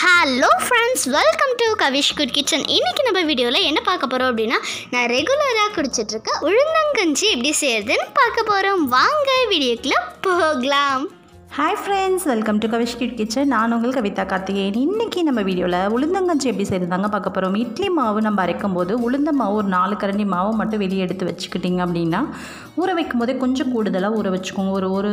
Hello friends, welcome to Kavish good kitchen. இன்றைக்கி நம்ம வீடியோவில் என்ன பார்க்க போகிறோம் அப்படின்னா, நான் ரெகுலராக குடிச்சிட்ருக்க உளுந்தங்கஞ்சி எப்படி செய்கிறதுன்னு பார்க்க போகிறோம். வாங்க வீடியோக்குள்ளே போகலாம். Hi friends, welcome to Kavish good kitchen. நான் உங்கள் கவிதா கார்த்திகேயன். இன்றைக்கி நம்ம வீடியோவில் உளுந்தங்கஞ்சி எப்படி செய்கிறதாங்க பார்க்க போகிறோம். இட்லி மாவு நம்ம அரைக்கும் போது உளுந்த மாவு ஒரு 4 கரண்டி மாவு மட்டும் வெளியே எடுத்து வச்சுக்கிட்டிங்க அப்படின்னா, ஊற வைக்கும் போதே கொஞ்சம் கூடுதலாக ஊற வச்சுக்கோங்க. ஒரு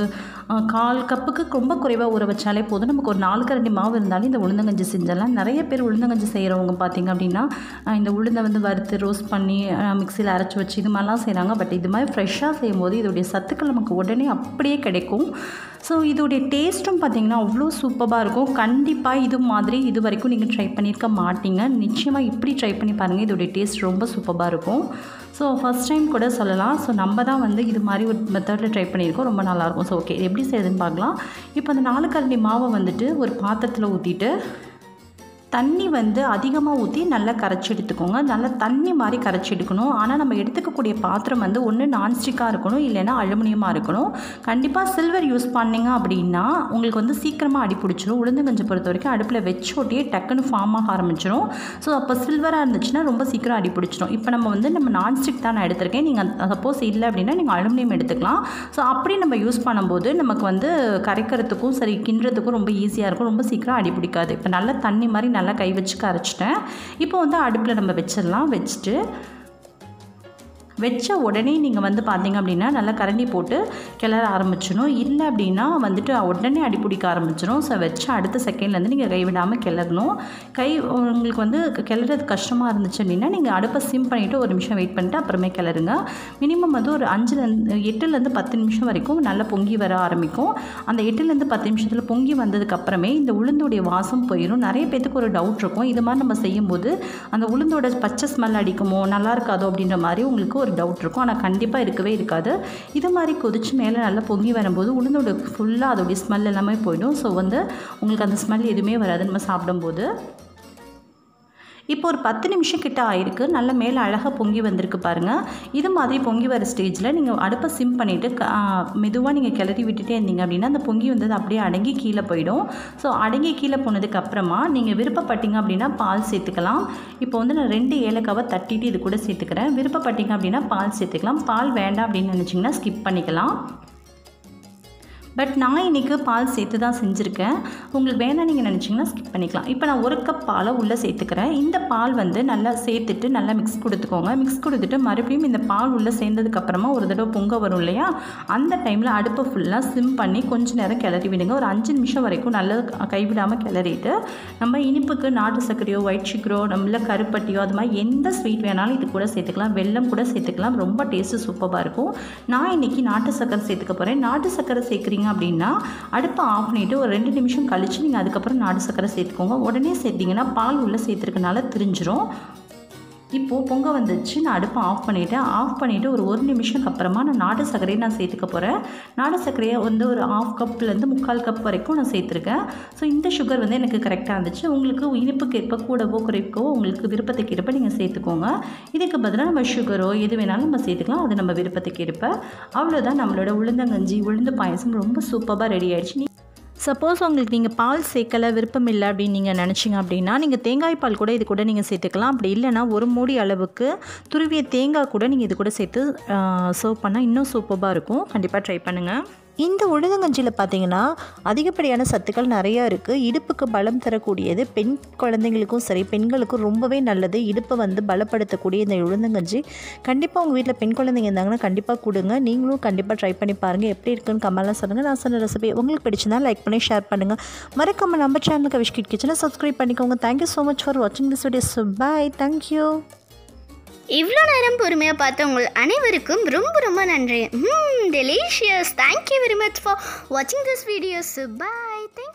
1/4 கப்புக்கு ரொம்ப குறைவாக ஊற வச்சாலே போதும். நமக்கு ஒரு 4 கரண்டி மாவு இருந்தாலும் இந்த உளுந்தங்கஞ்சி செஞ்சிடலாம். நிறைய பேர் உளுந்தங்கஞ்சி செய்கிறவங்க பார்த்திங்க அப்படின்னா, இந்த உளுந்தை வறுத்து ரோஸ்ட் பண்ணி மிக்சியில் அரைச்சி வச்சு இது மாதிரிலாம் செய்கிறாங்க. பட் இது மாதிரி ஃப்ரெஷ்ஷாக செய்யும்போது இதோடைய சத்துக்கள் நமக்கு உடனே அப்படியே கிடைக்கும். ஸோ இதோடைய டேஸ்ட்டும் பார்த்திங்கன்னா அவ்வளோ சூப்பராக இருக்கும். கண்டிப்பாக இது மாதிரி இது வரைக்கும் நீங்கள் ட்ரை பண்ணியிருக்க மாட்டீங்க. நிச்சயமாக இப்படி ட்ரை பண்ணி பாருங்கள். இதோடைய டேஸ்ட் ரொம்ப சூப்பராக இருக்கும். ஸோ ஃபஸ்ட் டைம் கூட சொல்லலாம். ஸோ நம்ம தான் இது மாதிரி ஒரு மெத்தடில் ட்ரை பண்ணியிருக்கோம். ரொம்ப நல்லாயிருக்கும். ஸோ ஓகே, எப்படி செய்யுதுன்னு பார்க்கலாம். இப்போ அந்த 4 கரண்டி மாவை ஒரு பாத்திரத்தில் ஊற்றிட்டு தண்ணி அதிகமாக ஊற்றி நல்லா கரைச்சி எடுத்துக்கோங்க. நல்லா தண்ணி மாதிரி கரைச்சி எடுக்கணும். ஆனால் நம்ம எடுத்துக்கக்கூடிய பாத்திரம் ஒன்று நான்ஸ்டிக்காக இருக்கணும், இல்லைன்னா அலுமினியமாக இருக்கணும். கண்டிப்பாக சில்வர் யூஸ் பண்ணிங்க அப்படின்னா உங்களுக்கு சீக்கிரமாக அடி பிடிச்சிரும். உளுந்தங்கஞ்சி பொறுத்த வரைக்கும் அடுப்பில் வச்சோட்டியே டக்குன்னு ஃபார்ம் ஆக ஆரம்பிச்சிடும். ஸோ அப்போ சில்வராக இருந்துச்சுன்னா ரொம்ப சீக்கிரம் அடி பிடிச்சிடும். இப்போ நம்ம நான்ஸ்டிக் தான் நான் எடுத்திருக்கேன். நீங்கள் சப்போஸ் இல்லை அப்படின்னா நீங்கள் அலுமினியம் எடுத்துக்கலாம். ஸோ அப்படி நம்ம யூஸ் பண்ணும்போது நமக்கு கரைக்கிறதுக்கும் சரி கிண்டுறதுக்கும் ரொம்ப ஈஸியாக இருக்கும். ரொம்ப சீக்கிரம் அடி பிடிக்காது. இப்போ நல்லா தண்ணி மாதிரி நல்லா கை வச்சு கரைச்சிட்டேன். இப்போ அடுப்பில் நம்ம வச்சிடலாம். வச்ச உடனே நீங்கள் பார்த்தீங்க அப்படின்னா நல்லா கரண்டி போட்டு கிளற ஆரம்பிச்சிடும். இல்லை அப்படின்னா உடனே அடி பிடிக்க ஆரம்பிச்சிடும். ஸோ வச்ச அடுத்த செகண்ட்லேருந்து நீங்கள் கைவிடாமல் கிளறணும். உங்களுக்கு கிளறது கஷ்டமாக இருந்துச்சு அப்படின்னா நீங்கள் அடுப்பை சிம் பண்ணிவிட்டு ஒரு நிமிஷம் வெயிட் பண்ணிட்டு அப்புறமே கிளறுங்க. மினிமம் ஒரு 8லேருந்து 10 நிமிஷம் வரைக்கும் நல்லா பொங்கி வர ஆரம்பிக்கும். அந்த 8லேருந்து 10 நிமிஷத்தில் பொங்கி வந்ததுக்கப்புறமே இந்த உளுந்தோடைய வாசம் போயிடும். நிறைய பேத்துக்கு ஒரு டவுட் இருக்கும், இது மாதிரி நம்ம செய்யும்போது அந்த உளுந்தோட பச்சை ஸ்மெல் அடிக்குமோ, நல்லா இருக்காதோ அப்படின்ற மாதிரி உங்களுக்கு ஒரு டவுட் இருக்கும். ஆனால் கண்டிப்பாக இருக்கவே இருக்காது. இது மாதிரி கொதிச்சு மேலே நல்லா பொங்கி வரும்போது உளுந்தோட ஃபுல்லாக அதோடைய ஸ்மெல் எல்லாமே போயிடும். ஸோ உங்களுக்கு அந்த ஸ்மெல் எதுவுமே வராது நம்ம சாப்பிடும்போது. இப்போ ஒரு 10 நிமிஷம் கிட்ட ஆயிருக்கு. நல்லா மேலே அழகாக பொங்கி வந்திருக்கு பாருங்கள். இது மாதிரி பொங்கி வர ஸ்டேஜில் நீங்கள் அடுப்பை சிம் பண்ணிவிட்டு மெதுவாக நீங்கள் கிளறி விட்டுட்டே இருந்தீங்க அப்படின்னா அந்த பொங்கி அப்படியே அடங்கி கீழே போயிடும். ஸோ அடங்கி கீழே போனதுக்கப்புறமா நீங்கள் விருப்பப்பட்டீங்க அப்படின்னா பால் சேர்த்துக்கலாம். இப்போ நான் 2 ஏலக்காவை தட்டிட்டு இது கூட சேர்த்துக்கிறேன். விருப்பப்பட்டீங்க அப்படின்னா பால் சேர்த்துக்கலாம். பால் வேண்டாம் அப்படின்னு நினச்சிங்கன்னா ஸ்கிப் பண்ணிக்கலாம். பட் நான் இன்றைக்கி பால் சேர்த்து தான் செஞ்சுருக்கேன். உங்களுக்கு வேணாம் நீங்கள் நினச்சிங்கன்னா ஸ்கிப் பண்ணிக்கலாம். இப்போ நான் 1 கப் பாலை உள்ளே சேர்த்துக்கிறேன். இந்த பால் நல்லா சேர்த்துட்டு நல்லா மிக்ஸ் கொடுத்துக்கோங்க. மிக்ஸ் கொடுத்துட்டு மறுபடியும் இந்த பால் உள்ளே சேர்ந்ததுக்கப்புறமா ஒரு தடவை பொங்க வரும் இல்லையா, அந்த டைமில் அடுப்பை ஃபுல்லாக சிம் பண்ணி கொஞ்சம் நேரம் கிளறி விடுங்க. ஒரு 5 நிமிஷம் வரைக்கும் நல்லா கைவிடாமல் கிளறிட்டு நம்ம இனிப்புக்கு நாட்டு சர்க்கரையோ ஒயிட் சுகரோ நம்மள கருப்பட்டியோ அது மாதிரி எந்த ஸ்வீட் வேணாலும் இது கூட சேர்த்துக்கலாம். வெல்லம் கூட சேர்த்துக்கலாம். ரொம்ப டேஸ்ட்டு சூப்பராக இருக்கும். நான் இன்றைக்கி நாட்டு சர்க்கரை சேர்த்துக்க போகிறேன். நாட்டு சர்க்கரை சேர்க்குறீங்க அப்படின்னா அடுப்பை ஆஃப் பண்ணிவிட்டு ஒரு 2 நிமிஷம் கழித்து நீங்கள் அதுக்கப்புறம் நாட்டு சர்க்கரை சேர்த்துக்கோங்க. உடனே சேர்த்திங்கன்னா பால் உள்ளே சேர்த்துருக்கனால திரிஞ்சிரும். இப்போது பொங்க வந்துச்சு. நான் அடுப்பை ஆஃப் பண்ணிவிட்டு ஒரு நிமிஷம் அப்புறமா நான் நாட்டு சர்க்கரையை நான் சேர்த்துக்க போகிறேன். நாட்டு சர்க்கரையை ஒரு 1/2 கப்லேருந்து 3/4 கப் வரைக்கும் நான் சேர்த்துருக்கேன். ஸோ இந்த சுகர் எனக்கு கரெக்டாக இருந்துச்சு. உங்களுக்கு இனிப்புக்கு ஏற்ப கூடவோ குறைக்கவோ உங்களுக்கு விருப்பத்துக்கு ஏற்ப நீங்கள் சேர்த்துக்கோங்க. இதுக்கு பதிலாக நம்ம சுகரோ எது வேணாலும் நம்ம சேர்த்துக்கலாம். அது நம்ம விருப்பத்துக்கு ஏற்ப. அவ்வளோதான், நம்மளோட உளுந்தங்கஞ்சி உளுந்து பாயசம் ரொம்ப சூப்பராக ரெடி ஆகிடுச்சு. சப்போஸ் உங்களுக்கு நீங்கள் பால் சேர்க்கலை விருப்பம் இல்லை அப்படின்னு நீங்கள் நினச்சிங்க அப்படின்னா நீங்கள் தேங்காய் பால் கூட இது கூட நீங்கள் சேர்த்துக்கலாம். அப்படி இல்லைனா ஒரு மூடி அளவுக்கு துருவிய தேங்காய் கூட நீங்கள் இது கூட சேர்த்து சர்வ் பண்ணால் இன்னும் சூப்பராக இருக்கும். கண்டிப்பாக ட்ரை பண்ணுங்கள். இந்த உளுந்தங்கஞ்சியில் பார்த்திங்கன்னா அதிகப்படியான சத்துக்கள் நிறையா இருக்குது. இடுப்புக்கு பலம் தரக்கூடியது. பெண் குழந்தைங்களுக்கும் சரி பெண்களுக்கும் ரொம்பவே நல்லது. இடுப்பை பலப்படுத்தக்கூடிய இந்த உளுந்தங்கஞ்சி கண்டிப்பாக உங்கள் வீட்டில் பெண் குழந்தைங்க இருந்தாங்கன்னா கண்டிப்பாக கொடுங்க. நீங்களும் கண்டிப்பாக ட்ரை பண்ணி பாருங்கள். எப்படி இருக்குன்னு கமெண்ட்லாம் சொல்லுங்கள். நான் சொன்ன ரெசிபி உங்களுக்கு பிடிச்சிருந்தா லைக் பண்ணி ஷேர் பண்ணுங்கள். மறக்காமல் நம்ம சேனலுக்கு கவிஷ் குட் கிச்சனை சப்ஸ்கிரைப் பண்ணிக்கோங்க. தேங்க்யூ ஸோ மச் ஃபார் வாட்சிங் this video. So bye, thank you. இவ்வளோ நேரம் பொறுமையாக பார்த்த உங்கள் அனைவருக்கும் ரொம்ப ரொம்ப நன்றி. Delicious. Thank you very much for வாட்சிங் திஸ் வீடியோஸ். பாய். தேங்க்யூ.